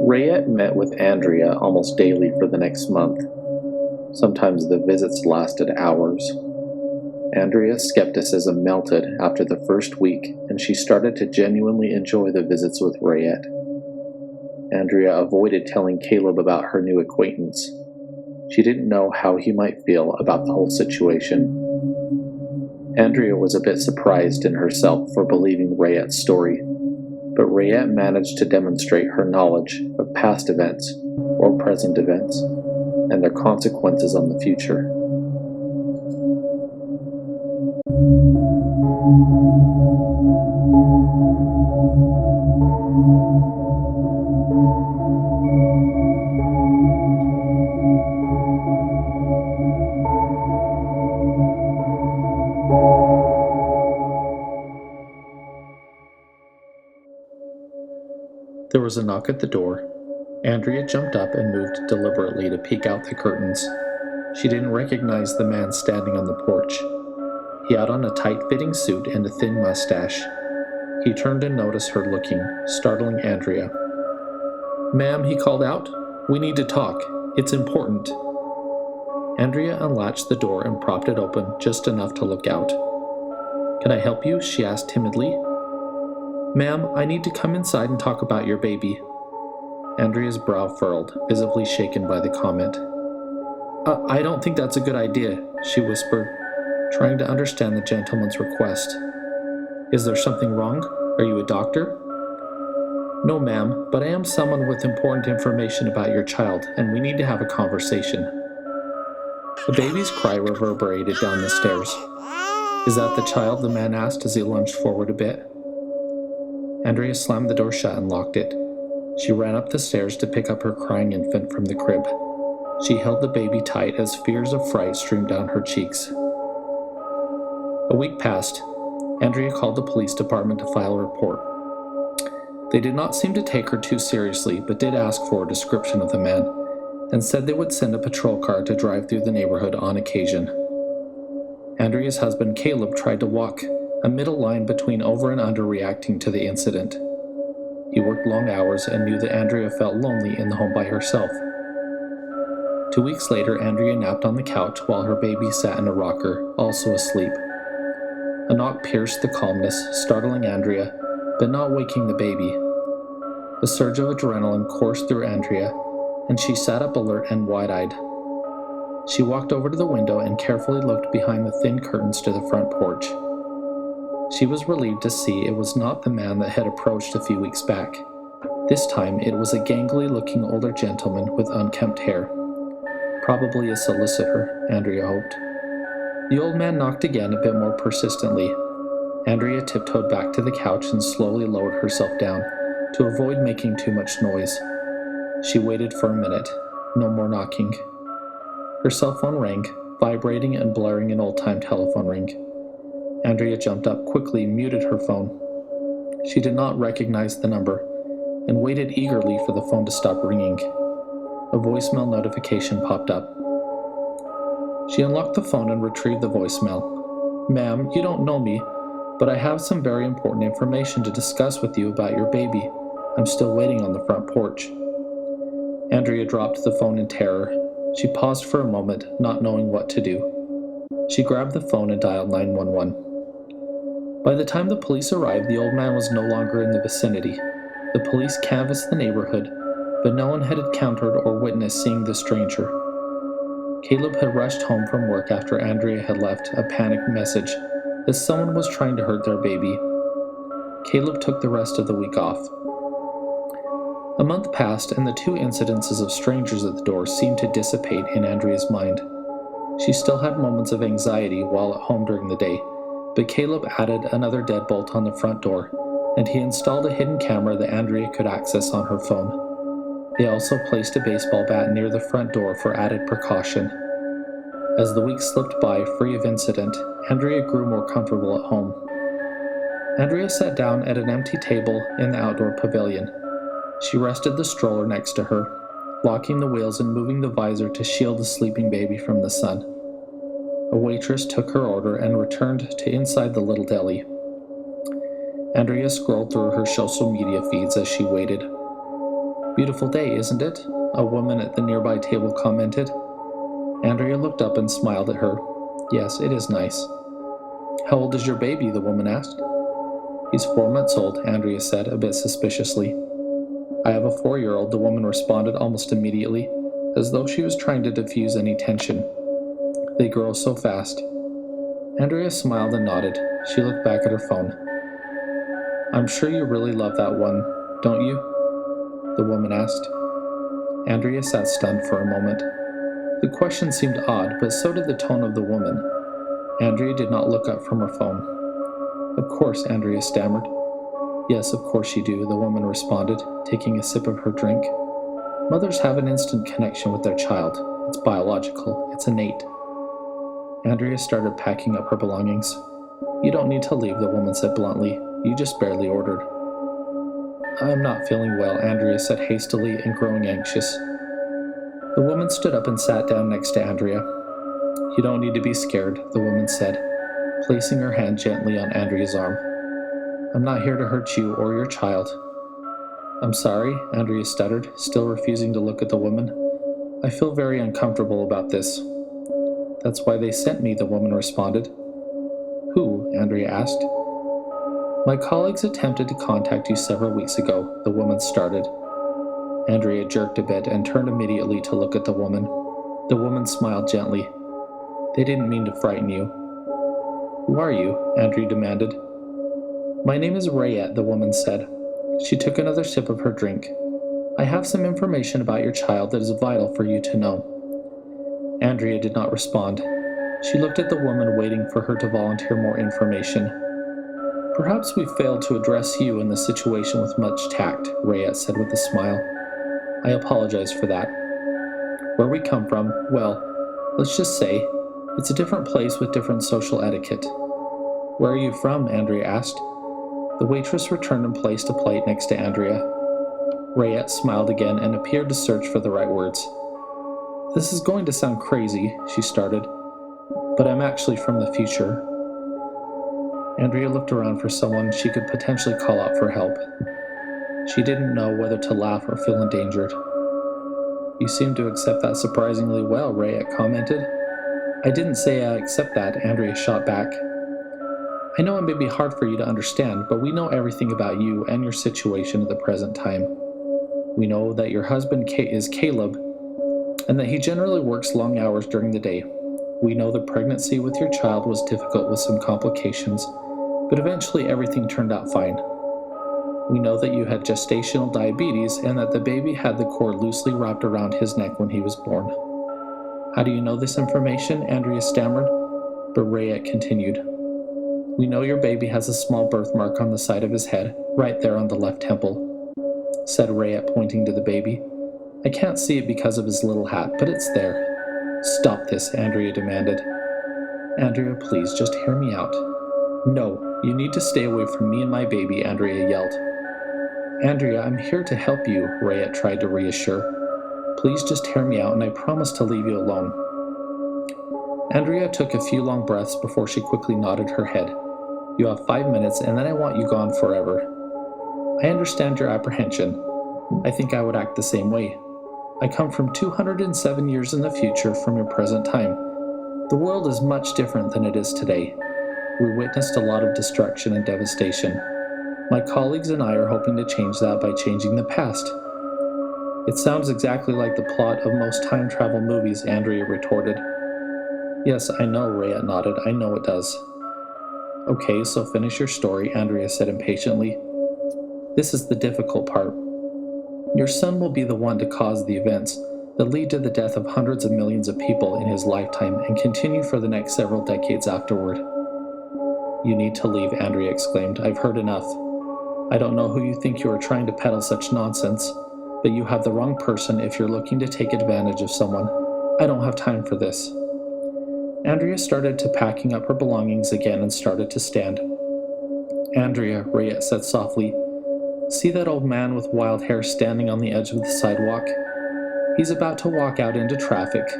Rayette met with Andrea almost daily for the next month. Sometimes the visits lasted hours. Andrea's skepticism melted after the first week, and she started to genuinely enjoy the visits with Rayette. Andrea avoided telling Caleb about her new acquaintance. She didn't know how he might feel about the whole situation. Andrea was a bit surprised in herself for believing Rayette's story, but Rayette managed to demonstrate her knowledge of past events or present events and their consequences on the future. There was a knock at the door. Andrea jumped up and moved deliberately to peek out the curtains. She didn't recognize the man standing on the porch. He had on a tight-fitting suit and a thin mustache. He turned and noticed her looking, startling Andrea. "Ma'am," he called out, "we need to talk. It's important." Andrea unlatched the door and propped it open just enough to look out. "Can I help you?" she asked timidly. "Ma'am, I need to come inside and talk about your baby." Andrea's brow furrowed, visibly shaken by the comment. I don't think that's a good idea," she whispered, trying to understand the gentleman's request. "Is there something wrong? Are you a doctor?" "No, ma'am, but I am someone with important information about your child, and we need to have a conversation." A baby's cry reverberated down the stairs. "Is that the child?" the man asked as he lunged forward a bit. Andrea slammed the door shut and locked it. She ran up the stairs to pick up her crying infant from the crib. She held the baby tight as fears of fright streamed down her cheeks. A week passed. Andrea called the police department to file a report. They did not seem to take her too seriously, but did ask for a description of the man, and said they would send a patrol car to drive through the neighborhood on occasion. Andrea's husband Caleb tried to walk a middle line between over and underreacting to the incident. He worked long hours and knew that Andrea felt lonely in the home by herself. 2 weeks later, Andrea napped on the couch while her baby sat in a rocker, also asleep. A knock pierced the calmness, startling Andrea, but not waking the baby. A surge of adrenaline coursed through Andrea, and she sat up alert and wide-eyed. She walked over to the window and carefully looked behind the thin curtains to the front porch. She was relieved to see it was not the man that had approached a few weeks back. This time, it was a gangly-looking older gentleman with unkempt hair. Probably a solicitor, Andrea hoped. The old man knocked again, a bit more persistently. Andrea tiptoed back to the couch and slowly lowered herself down, to avoid making too much noise. She waited for a minute. No more knocking. Her cell phone rang, vibrating and blaring an old-time telephone ring. Andrea jumped up quickly and muted her phone. She did not recognize the number, and waited eagerly for the phone to stop ringing. A voicemail notification popped up. She unlocked the phone and retrieved the voicemail. "Ma'am, you don't know me, but I have some very important information to discuss with you about your baby. I'm still waiting on the front porch." Andrea dropped the phone in terror. She paused for a moment, not knowing what to do. She grabbed the phone and dialed 911. By the time the police arrived, the old man was no longer in the vicinity. The police canvassed the neighborhood, but no one had encountered or witnessed seeing the stranger. Caleb had rushed home from work after Andrea had left a panicked message that someone was trying to hurt their baby. Caleb took the rest of the week off. A month passed, and the two incidences of strangers at the door seemed to dissipate in Andrea's mind. She still had moments of anxiety while at home during the day, but Caleb added another deadbolt on the front door, and he installed a hidden camera that Andrea could access on her phone. They also placed a baseball bat near the front door for added precaution. As the weeks slipped by, free of incident, Andrea grew more comfortable at home. Andrea sat down at an empty table in the outdoor pavilion. She rested the stroller next to her, locking the wheels and moving the visor to shield the sleeping baby from the sun. A waitress took her order and returned to inside the little deli. Andrea scrolled through her social media feeds as she waited. "Beautiful day, isn't it?" a woman at the nearby table commented. Andrea looked up and smiled at her. "Yes, it is nice." "How old is your baby?" the woman asked. "He's 4 months old," Andrea said, a bit suspiciously. "I have a 4-year-old," the woman responded almost immediately, as though she was trying to diffuse any tension. "They grow so fast." Andrea smiled and nodded. She looked back at her phone. "I'm sure you really love that one, don't you?" the woman asked. Andrea sat stunned for a moment. The question seemed odd, but so did the tone of the woman. Andrea did not look up from her phone. "Of course," Andrea stammered. "Yes, of course you do," the woman responded, taking a sip of her drink. "Mothers have an instant connection with their child. It's biological. It's innate." Andrea started packing up her belongings. "You don't need to leave," the woman said bluntly. "You just barely ordered." "I'm not feeling well," Andrea said hastily and growing anxious. The woman stood up and sat down next to Andrea. "You don't need to be scared," the woman said, placing her hand gently on Andrea's arm. "I'm not here to hurt you or your child." "I'm sorry," Andrea stuttered, still refusing to look at the woman. "I feel very uncomfortable about this." "That's why they sent me," the woman responded. "Who?" Andrea asked. "My colleagues attempted to contact you several weeks ago," the woman started. Andrea jerked a bit and turned immediately to look at the woman. The woman smiled gently. "They didn't mean to frighten you." "Who are you?" Andrea demanded. "My name is Rayette," the woman said. She took another sip of her drink. "I have some information about your child that is vital for you to know." Andrea did not respond. She looked at the woman, waiting for her to volunteer more information. "Perhaps we failed to address you in the situation with much tact," Rayette said with a smile. "I apologize for that. Where we come from, well, let's just say, it's a different place with different social etiquette." "Where are you from?" Andrea asked. The waitress returned and placed a plate next to Andrea. Rayette smiled again and appeared to search for the right words. "This is going to sound crazy," she started, "but I'm actually from the future." Andrea looked around for someone she could potentially call out for help. She didn't know whether to laugh or feel endangered. "You seem to accept that surprisingly well," Rayette commented. "I didn't say I accept that," Andrea shot back. "I know it may be hard for you to understand, but we know everything about you and your situation at the present time. We know that your husband is Caleb, and that he generally works long hours during the day. We know the pregnancy with your child was difficult with some complications, but eventually everything turned out fine. We know that you had gestational diabetes and that the baby had the cord loosely wrapped around his neck when he was born." "How do you know this information?" Andrea stammered, but Rayette continued. "We know your baby has a small birthmark on the side of his head, right there on the left temple," said Rayette, pointing to the baby. "I can't see it because of his little hat, but it's there." "Stop this," Andrea demanded. "Andrea, please, just hear me out." "No, you need to stay away from me and my baby," Andrea yelled. "Andrea, I'm here to help you," Rayette tried to reassure. "Please just hear me out and I promise to leave you alone." Andrea took a few long breaths before she quickly nodded her head. "You have 5 minutes and then I want you gone forever." "I understand your apprehension. I think I would act the same way. I come from 207 years in the future from your present time. The world is much different than it is today. We witnessed a lot of destruction and devastation. My colleagues and I are hoping to change that by changing the past." "It sounds exactly like the plot of most time travel movies," Andrea retorted. "Yes, I know," Rayette nodded. "I know it does." "Okay, so finish your story," Andrea said impatiently. "This is the difficult part. Your son will be the one to cause the events that lead to the death of hundreds of millions of people in his lifetime and continue for the next several decades afterward." "You need to leave," Andrea exclaimed. "I've heard enough. I don't know who you think you are trying to peddle such nonsense, but you have the wrong person if you're looking to take advantage of someone. I don't have time for this." Andrea started to packing up her belongings again and started to stand. "Andrea," Rayette said softly, "see that old man with wild hair standing on the edge of the sidewalk? He's about to walk out into traffic.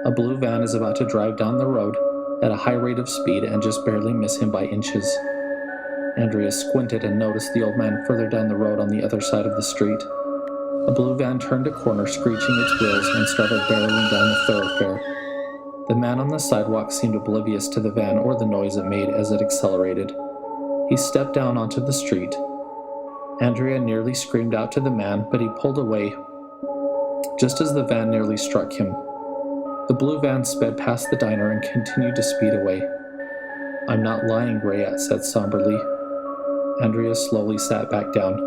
A blue van is about to drive down the road, at a high rate of speed and just barely miss him by inches. Andrea squinted and noticed the old man further down the road on the other side of the street. A blue van turned a corner, screeching its wheels, and started barreling down the thoroughfare. The man on the sidewalk seemed oblivious to the van or the noise it made as it accelerated. He stepped down onto the street. Andrea nearly screamed out to the man, but he pulled away just as the van nearly struck him. The blue van sped past the diner and continued to speed away. "I'm not lying," Rayette said somberly. Andrea slowly sat back down.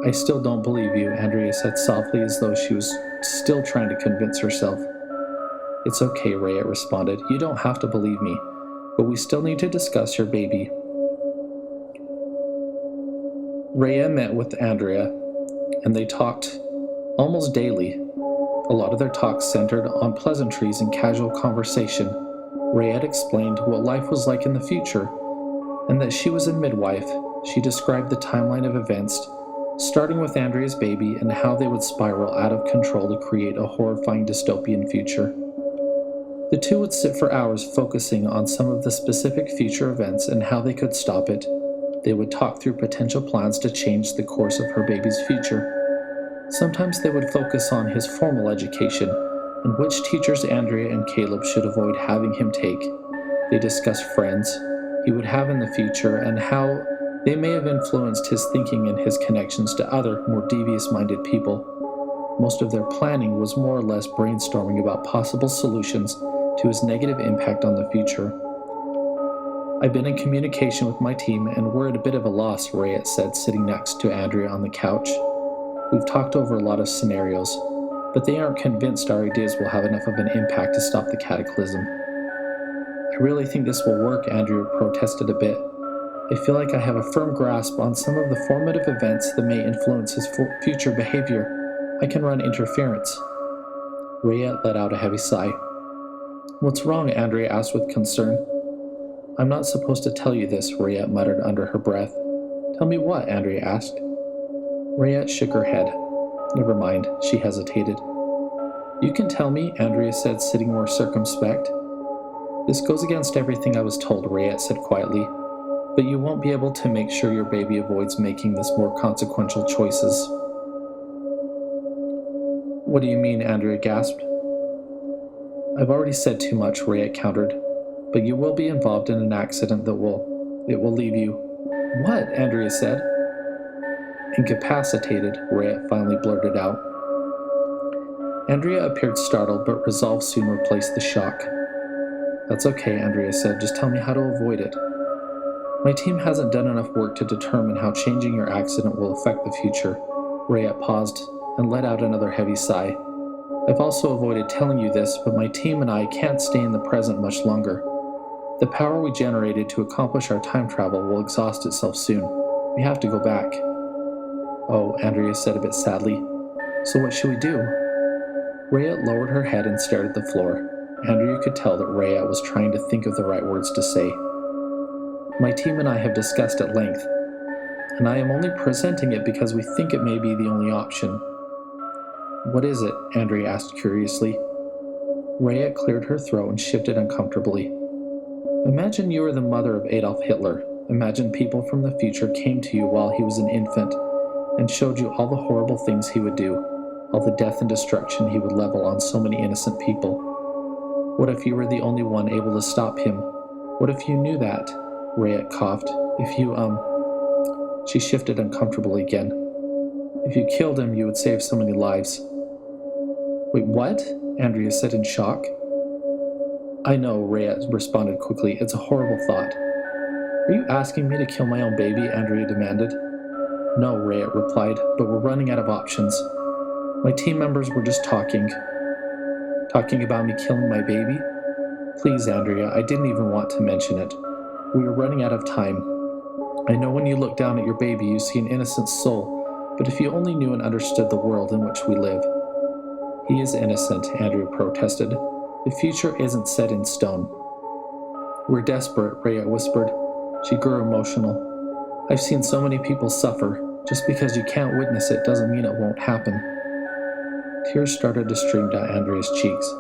"I still don't believe you," Andrea said softly, as though she was still trying to convince herself. "It's okay," Rayette responded. "You don't have to believe me, but we still need to discuss your baby." Rayette met with Andrea, and they talked almost daily. A lot of their talks centered on pleasantries and casual conversation. Rayette explained what life was like in the future, and that she was a midwife. She described the timeline of events, starting with Andrea's baby and how they would spiral out of control to create a horrifying dystopian future. The two would sit for hours focusing on some of the specific future events and how they could stop it. They would talk through potential plans to change the course of her baby's future. Sometimes they would focus on his formal education and which teachers Andrea and Caleb should avoid having him take. They discussed friends he would have in the future and how they may have influenced his thinking and his connections to other, more devious-minded people. Most of their planning was more or less brainstorming about possible solutions to his negative impact on the future. "I've been in communication with my team, and we're at a bit of a loss," Rayette said, sitting next to Andrea on the couch. "We've talked over a lot of scenarios, but they aren't convinced our ideas will have enough of an impact to stop the cataclysm." "I really think this will work," Andrea protested a bit. "I feel like I have a firm grasp on some of the formative events that may influence his future behavior. I can run interference." Rayette let out a heavy sigh. "What's wrong?" Andrea asked with concern. "I'm not supposed to tell you this," Rayette muttered under her breath. "Tell me what?" Andrea asked. Rayette shook her head. "Never mind," she hesitated. "You can tell me," Andrea said, sitting more circumspect. "This goes against everything I was told," Rayette said quietly, "but you won't be able to make sure your baby avoids making this more consequential choices." "What do you mean?" Andrea gasped. "I've already said too much," Rayette countered, "but you will be involved in an accident that will leave you—" "What?" Andrea said. "Incapacitated," Rayette finally blurted out. Andrea appeared startled, but resolve soon replaced the shock. "That's okay," Andrea said. "Just tell me how to avoid it." "My team hasn't done enough work to determine how changing your accident will affect the future." Rayette paused and let out another heavy sigh. "I've also avoided telling you this, but my team and I can't stay in the present much longer. The power we generated to accomplish our time travel will exhaust itself soon. We have to go back." "Oh," Andrea said a bit sadly. "So what should we do?" Rayette lowered her head and stared at the floor. Andrea could tell that Rayette was trying to think of the right words to say. "My team and I have discussed at length, and I am only presenting it because we think it may be the only option." "What is it?" Andrea asked curiously. Rayette cleared her throat and shifted uncomfortably. "Imagine you were the mother of Adolf Hitler. Imagine people from the future came to you while he was an infant and showed you all the horrible things he would do, all the death and destruction he would level on so many innocent people. What if you were the only one able to stop him? What if you knew that?" Rayette coughed. "If you, She shifted uncomfortably again. "If you killed him, you would save so many lives." "Wait, what?" Andrea said in shock. "I know," Rayette responded quickly. "It's a horrible thought." "Are you asking me to kill my own baby?" Andrea demanded. "No," Rayette replied, "but we're running out of options. My team members were just talking about me killing my baby. Please, Andrea, I didn't even want to mention it. We were running out of time. I know when you look down at your baby, you see an innocent soul, but if you only knew and understood the world in which we live." "He is innocent," Andrea protested. "The future isn't set in stone." "We're desperate," Rayette whispered. She grew emotional. "I've seen so many people suffer. Just because you can't witness it doesn't mean it won't happen." Tears started to stream down Andrea's cheeks.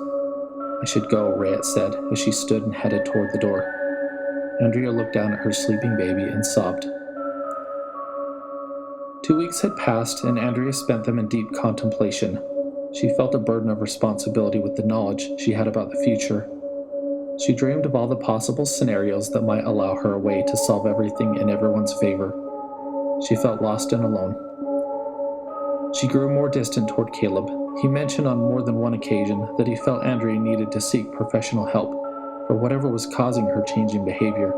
I should go, Rayet said as she stood and headed toward the door. Andrea looked down at her sleeping baby and sobbed. 2 weeks had passed, and Andrea spent them in deep contemplation. She felt a burden of responsibility with the knowledge she had about the future. She dreamed of all the possible scenarios that might allow her a way to solve everything in everyone's favor. She felt lost and alone. She grew more distant toward Caleb. He mentioned on more than one occasion that he felt Andrea needed to seek professional help for whatever was causing her changing behavior.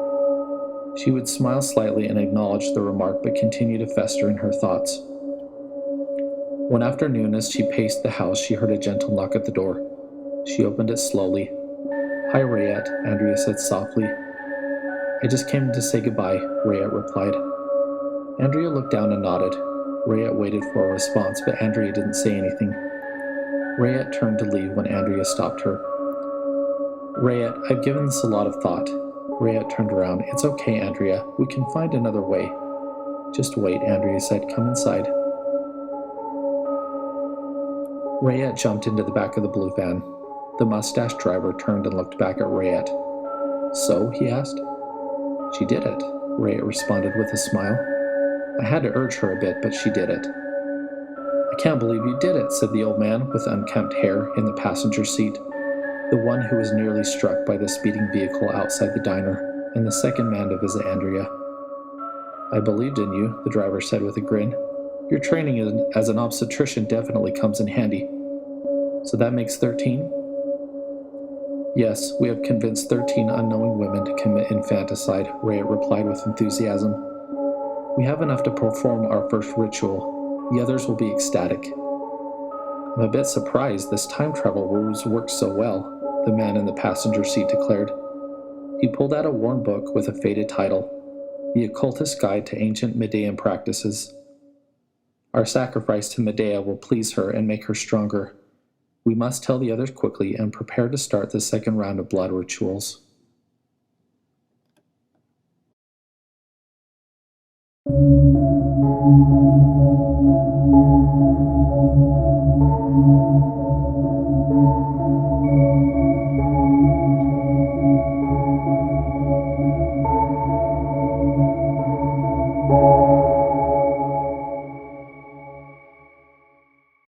She would smile slightly and acknowledge the remark, but continue to fester in her thoughts. One afternoon, as she paced the house, she heard a gentle knock at the door. She opened it slowly. "Hi, Rayet," Andrea said softly. "I just came to say goodbye," Rayet replied. Andrea looked down and nodded. Rayet waited for a response, but Andrea didn't say anything. Rayet turned to leave when Andrea stopped her. "Rayet, I've given this a lot of thought." Rayet turned around. "It's okay, Andrea. We can find another way." "Just wait," Andrea said. "Come inside." Rayet jumped into the back of the blue van. The mustached driver turned and looked back at Rayet. "So?" he asked. "She did it," Rayet responded with a smile. "I had to urge her a bit, but she did it." "I can't believe you did it," said the old man with unkempt hair in the passenger seat, the one who was nearly struck by the speeding vehicle outside the diner, and the second man to visit Andrea. "I believed in you," the driver said with a grin. "Your training as an obstetrician definitely comes in handy." "So that makes 13? "Yes, we have convinced 13 unknowing women to commit infanticide," Rayet replied with enthusiasm. "We have enough to perform our first ritual. The others will be ecstatic." "I'm a bit surprised this time travel ruse works so well," the man in the passenger seat declared. He pulled out a worn book with a faded title, The Occultist's Guide to Ancient Medean Practices. "Our sacrifice to Medea will please her and make her stronger. We must tell the others quickly and prepare to start the second round of blood rituals."